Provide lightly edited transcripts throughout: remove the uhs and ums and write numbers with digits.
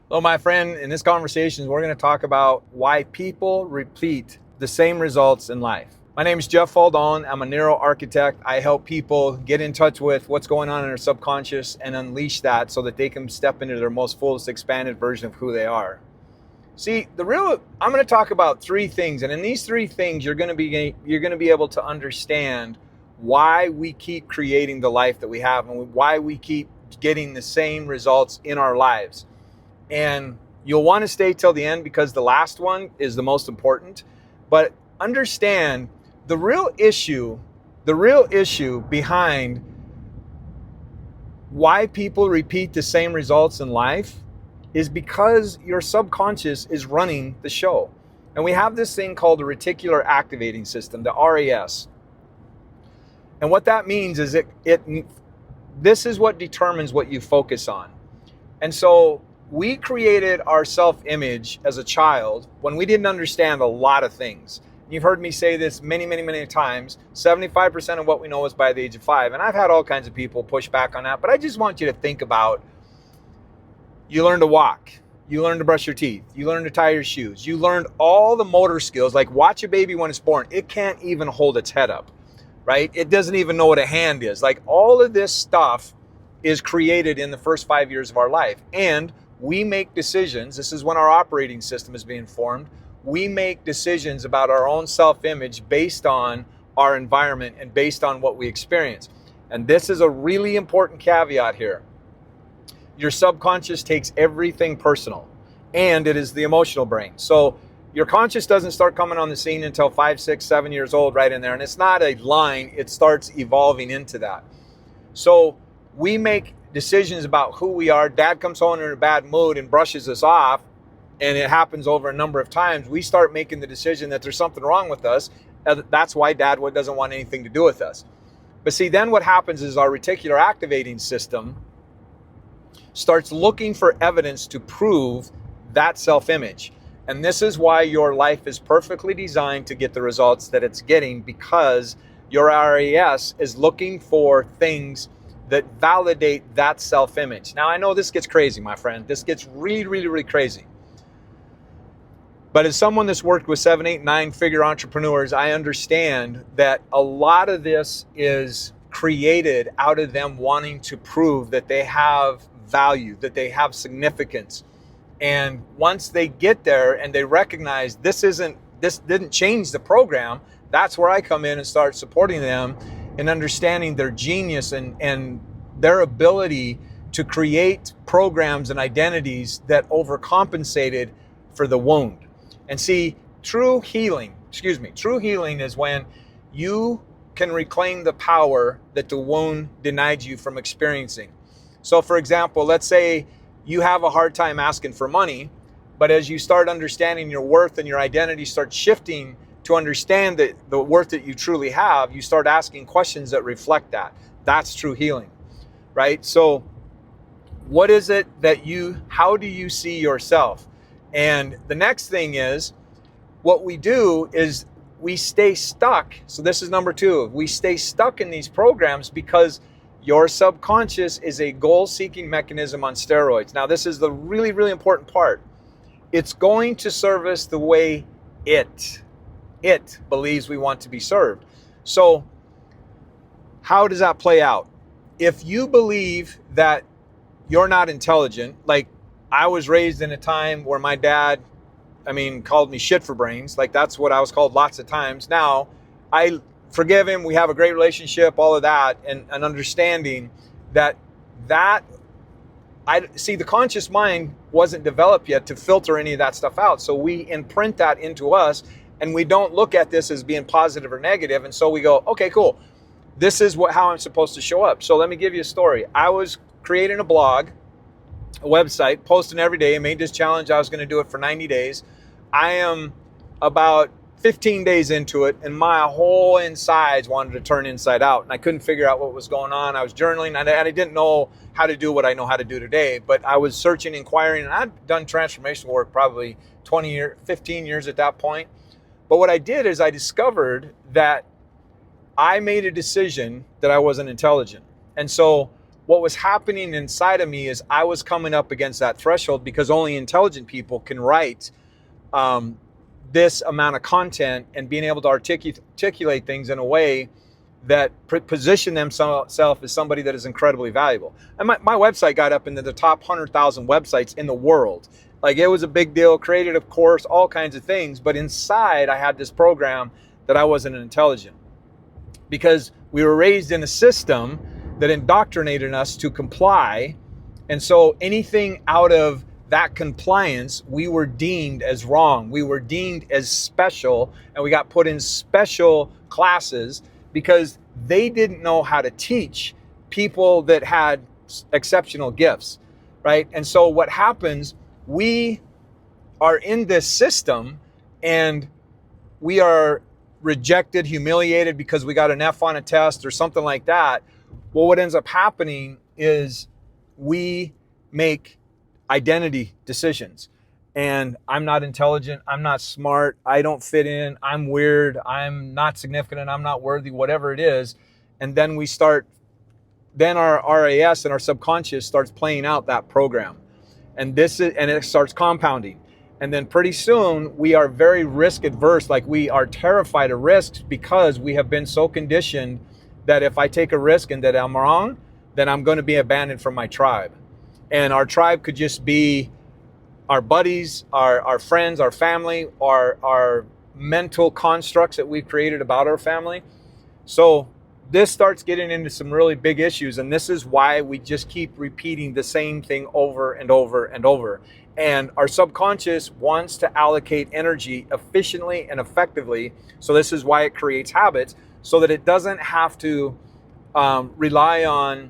Hello, my friend. In this conversation, we're going to talk about why people repeat the same results in life. My name is Jeff Faldon. I'm a neuro architect. I help people get in touch with what's going on in their subconscious and unleash that so that they can step into their most fullest expanded version of who they are. See, I'm going to talk about three things, and in these three things, you're going to be able to understand why we keep creating the life that we have and why we keep getting the same results in our lives. And you'll want to stay till the end because the last one is the most important. But understand the real issue behind why people repeat the same results in life is because your subconscious is running the show. And we have this thing called the reticular activating system, the RAS. And what that means is this is what determines what you focus on. And so we created our self-image as a child when we didn't understand a lot of things. You've heard me say this many, many, many times. 75% of what we know is by the age of 5. And I've had all kinds of people push back on that. But I just want you to think about, you learn to walk. You learn to brush your teeth. You learn to tie your shoes. You learned all the motor skills. Like watch a baby when it's born. It can't even hold its head up, right? It doesn't even know what a hand is. Like all of this stuff is created in the first 5 years of our life. And we make decisions. This is when our operating system is being formed. We make decisions about our own self-image based on our environment and based on what we experience. And this is a really important caveat here. Your subconscious takes everything personal, and it is the emotional brain. So your conscious doesn't start coming on the scene until 5, 6, 7 years old, right in there. And it's not a line, it starts evolving into that. So we make decisions about who we are. Dad comes home in a bad mood and brushes us off, and it happens over a number of times. We start making the decision that there's something wrong with us. That's why Dad doesn't want anything to do with us. But see, then what happens is our reticular activating system starts looking for evidence to prove that self-image. And this is why your life is perfectly designed to get the results that it's getting, because your RAS is looking for things that validate that self-image. Now, I know this gets crazy, my friend. This gets really, really, really crazy. But as someone that's worked with 7, 8, 9-figure entrepreneurs, I understand that a lot of this is created out of them wanting to prove that they have value, that they have significance. And once they get there and they recognize this didn't change the program, that's where I come in and start supporting them in understanding their genius and their ability to create programs and identities that overcompensated for the wound. And see, true healing is when you can reclaim the power that the wound denied you from experiencing. So for example, let's say you have a hard time asking for money, but as you start understanding your worth and your identity starts shifting to understand that the worth that you truly have, you start asking questions that reflect that. That's true healing, right? So what is it how do you see yourself? And the next thing is, what we do is we stay stuck. So this is number 2. We stay stuck in these programs because your subconscious is a goal-seeking mechanism on steroids. Now, this is the really, really important part. It's going to serve us the way it believes we want to be served. So how does that play out? If you believe that you're not intelligent, like I was raised in a time where my dad, called me shit for brains. Like that's what I was called lots of times. Now, I forgive him. We have a great relationship, all of that, and an understanding that I see the conscious mind wasn't developed yet to filter any of that stuff out. So we imprint that into us, and we don't look at this as being positive or negative. And so we go, okay, cool. This is how I'm supposed to show up. So let me give you a story. I was creating a blog, a website, posting every day. I made this challenge. I was going to do it for 90 days. I am about 15 days into it, and my whole insides wanted to turn inside out, and I couldn't figure out what was going on. I was journaling, and I didn't know how to do what I know how to do today, but I was searching, inquiring, and I'd done transformation work probably 15 years at that point. But what I did is I discovered that I made a decision that I wasn't intelligent. And so what was happening inside of me is I was coming up against that threshold, because only intelligent people can write um, this amount of content and being able to articulate things in a way that position themselves as somebody that is incredibly valuable. And my website got up into the top 100,000 websites in the world. Like, it was a big deal, created a course, all kinds of things. But inside, I had this program that I wasn't intelligent, because we were raised in a system that indoctrinated us to comply. And so anything out of that compliance, we were deemed as wrong. We were deemed as special, and we got put in special classes because they didn't know how to teach people that had exceptional gifts, right? And so what happens, we are in this system and we are rejected, humiliated because we got an F on a test or something like that. Well, what ends up happening is we make identity decisions. And I'm not intelligent, I'm not smart, I don't fit in, I'm weird, I'm not significant, I'm not worthy, whatever it is. And then then our RAS and our subconscious starts playing out that program. And it starts compounding. And then pretty soon we are very risk adverse, like we are terrified of risks, because we have been so conditioned that if I take a risk and that I'm wrong, then I'm going to be abandoned from my tribe. And our tribe could just be our buddies, our friends, our family, our mental constructs that we've created about our family. So this starts getting into some really big issues. And this is why we just keep repeating the same thing over and over and over. And our subconscious wants to allocate energy efficiently and effectively. So this is why it creates habits, so that it doesn't have to rely on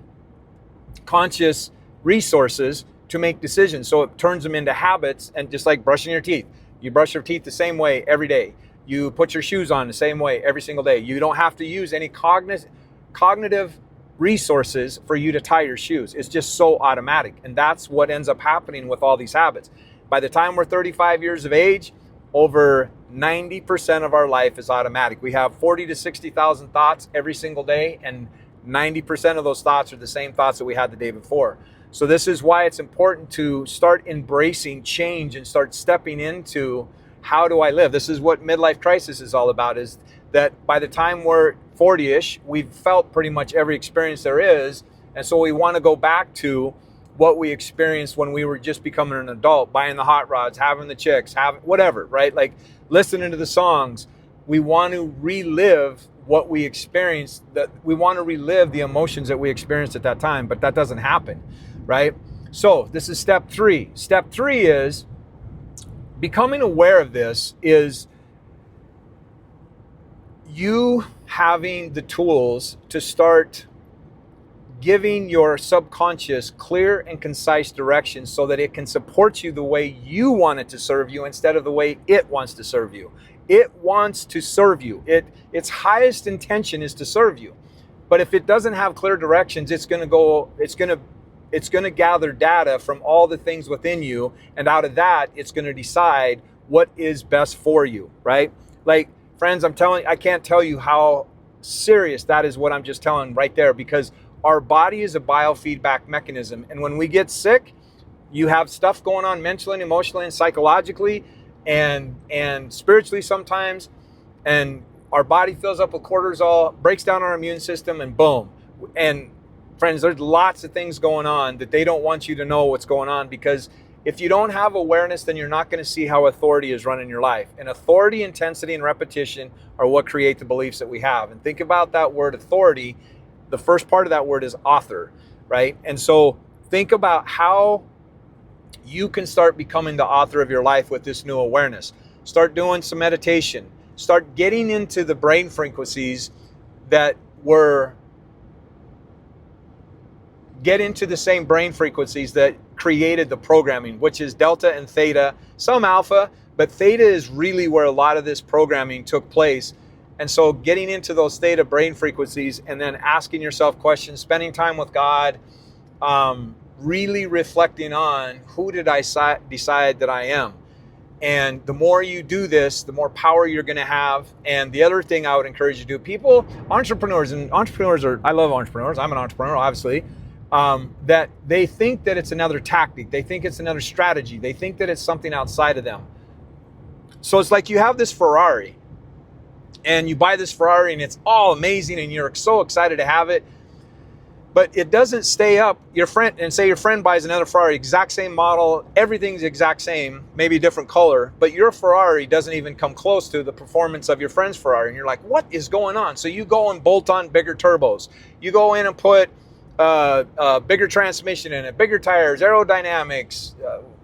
conscious resources to make decisions. So it turns them into habits. And just like brushing your teeth, you brush your teeth the same way every day. You put your shoes on the same way every single day. You don't have to use any cognitive resources for you to tie your shoes. It's just so automatic. And that's what ends up happening with all these habits. By the time we're 35 years of age, over 90% of our life is automatic. We have 40 to 60,000 thoughts every single day, and 90% of those thoughts are the same thoughts that we had the day before. So this is why it's important to start embracing change and start stepping into, how do I live? This is what midlife crisis is all about, is that by the time we're 40-ish, we've felt pretty much every experience there is. And so we want to go back to what we experienced when we were just becoming an adult, buying the hot rods, having the chicks, having whatever, right? Like listening to the songs. We want to relive what we experienced, that we want to relive the emotions that we experienced at that time, but that doesn't happen, right? So this is step 3. Step 3 is becoming aware of this, is you having the tools to start giving your subconscious clear and concise directions so that it can support you the way you want it to serve you instead of the way it wants to serve you. It wants to serve you. Its highest intention is to serve you. But if it doesn't have clear directions, it's going to gather data from all the things within you, and out of that, it's going to decide what is best for you, right? Like, friends, I can't tell you how serious that is, what I'm just telling right there, because our body is a biofeedback mechanism. And when we get sick, you have stuff going on mentally and emotionally and psychologically and spiritually sometimes, and our body fills up with cortisol, breaks down our immune system, and boom. And friends, there's lots of things going on that they don't want you to know what's going on, because if you don't have awareness, then you're not going to see how authority is running your life. And authority, intensity, and repetition are what create the beliefs that we have. And think about that word authority. The first part of that word is author, right? And so think about how you can start becoming the author of your life with this new awareness. Start doing some meditation. Start getting into the brain frequencies that get into the same brain frequencies that created the programming, which is delta and theta, some alpha, but theta is really where a lot of this programming took place. And so getting into those theta brain frequencies and then asking yourself questions, spending time with God, really reflecting on, who did I decide that I am? And the more you do this, the more power you're going to have. And the other thing I would encourage you to do, I love entrepreneurs. I'm an entrepreneur, obviously. that they think that it's another tactic. They think it's another strategy. They think that it's something outside of them. So it's like you have this Ferrari, and you buy this Ferrari and it's all amazing and you're so excited to have it, but it doesn't stay up. Your friend, and say your friend buys another Ferrari, exact same model, everything's the exact same, maybe a different color, but your Ferrari doesn't even come close to the performance of your friend's Ferrari. And you're like, what is going on? So you go and bolt on bigger turbos. You go in and put bigger transmission in it, bigger tires, aerodynamics,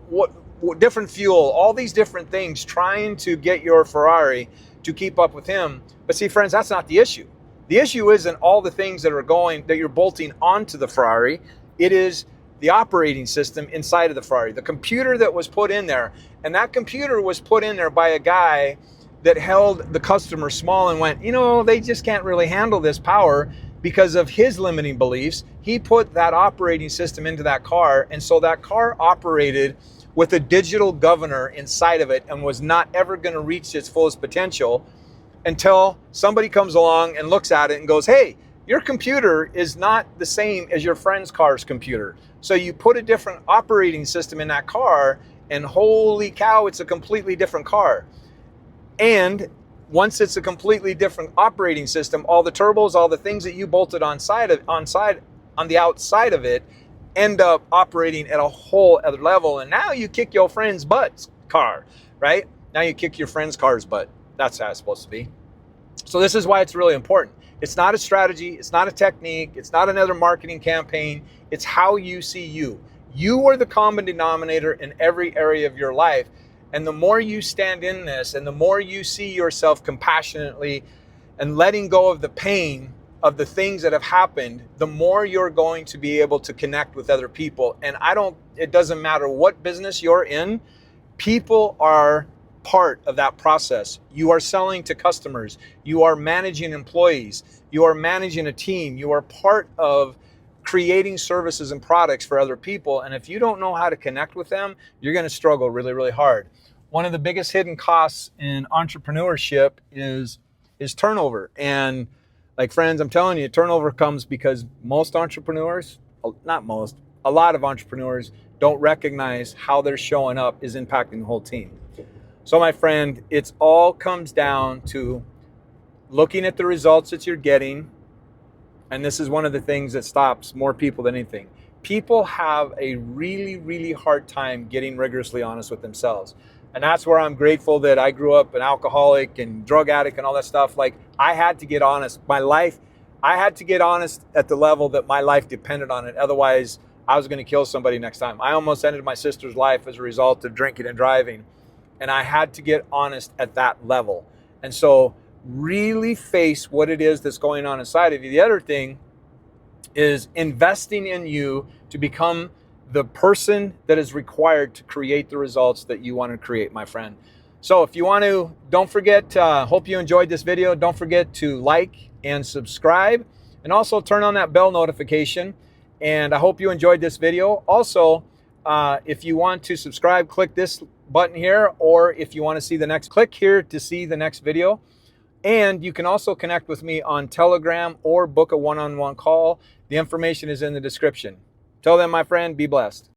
what different fuel, all these different things, trying to get your Ferrari to keep up with him. But see, friends, that's not the issue. The issue isn't all the things that you're bolting onto the Ferrari. It is the operating system inside of the Ferrari, the computer that was put in there. And that computer was put in there by a guy that held the customer small and went, they just can't really handle this power because of his limiting beliefs. He put that operating system into that car. And so that car operated with a digital governor inside of it and was not ever going to reach its fullest potential until somebody comes along and looks at it and goes, hey, your computer is not the same as your friend's car's computer. So you put a different operating system in that car, and holy cow, it's a completely different car. And once it's a completely different operating system, all the turbos, all the things that you bolted on the outside of it end up operating at a whole other level. And now you kick your friend's car, right? Now you kick your friend's car's butt. That's how it's supposed to be. So this is why it's really important. It's not a strategy. It's not a technique. It's not another marketing campaign. It's how you see you. You are the common denominator in every area of your life. And the more you stand in this, and the more you see yourself compassionately and letting go of the pain of the things that have happened, the more you're going to be able to connect with other people. And it doesn't matter what business you're in, people are part of that process. You are selling to customers. You are managing employees. You are managing a team. You are part of creating services and products for other people. And if you don't know how to connect with them, you're going to struggle really, really hard. One of the biggest hidden costs in entrepreneurship is turnover. And like, friends, I'm telling you, turnover comes because most entrepreneurs, not most, a lot of entrepreneurs don't recognize how they're showing up is impacting the whole team. So my friend, it all comes down to looking at the results that you're getting. And this is one of the things that stops more people than anything. People have a really, really hard time getting rigorously honest with themselves. And that's where I'm grateful that I grew up an alcoholic and drug addict and all that stuff. Like, I had to get honest. I had to get honest at the level that my life depended on it. Otherwise, I was going to kill somebody next time. I almost ended my sister's life as a result of drinking and driving. And I had to get honest at that level. And so really face what it is that's going on inside of you. The other thing is investing in you to become the person that is required to create the results that you want to create, my friend. So if you want to, don't forget, hope you enjoyed this video. Don't forget to like and subscribe, and also turn on that bell notification. And I hope you enjoyed this video. Also, if you want to subscribe, click this button here, or if you want to see the next, click here to see the next video. And you can also connect with me on Telegram or book a one-on-one call. The information is in the description. Till then, my friend, be blessed.